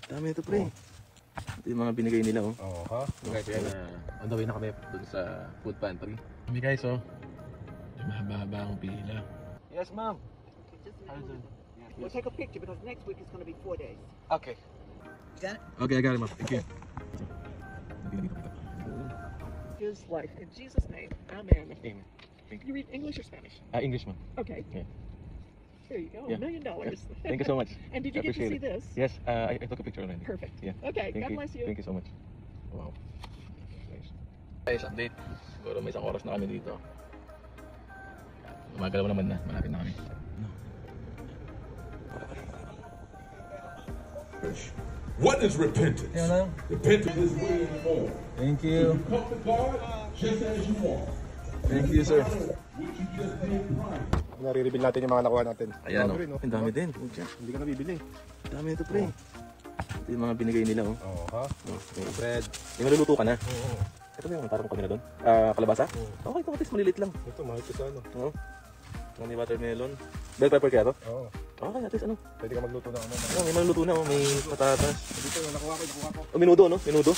Dami ito, pre. Ito yung mga binigay nila, oh. Oo, ha? Okay, kaya On the way na kami dun sa food pantry. Kami guys, oh. May mahaba-haba akong pila. Yes, ma'am. We'll take a picture because next week is going to be 4 days. Okay. You got it? Okay, I got it, ma'am. Thank you. His life. In Jesus' name. Amen. Amen. Thank You read English or Spanish? English, ma'am. Okay. Yeah. There you go. Yeah. $1 million. Thank you so much. And did you I get to see appreciate it. this? Yes, I took a picture already. Perfect. Yeah. Okay. Thank God bless you. Thank you so much. Wow. Nice. Guys, update. Siguro may isang oras na kami dito. Umagalaw naman na. Malapit na kami. What is repentance? Repentance is willing to form. Thank you. You come to God just as you are. Thank you, sir. What you just did right. Nare-reveal natin yung mga nakuha natin. Ayan, Dami oh. rin, oh. Ang dami din. Pucha. Hindi ka nabibili. Dami ito, pre. Ito yung mga binigay nila, oh. Oo, ha? Okay. Bread. May maluluto ka na. Oo. Ito ba yung parang kanina doon? Kalabasa? Okay, ito katis malilit lang. Ito, mahal ko sa ano. Oo. May watermelon. Bell pepper kaya to? Oo. Okay, atis ano? Pwede ka magluto ng ano. Oh, may maluluto na, oh. May patatas. Dito, nakuha ko. Oh, minudo, no? Minudo.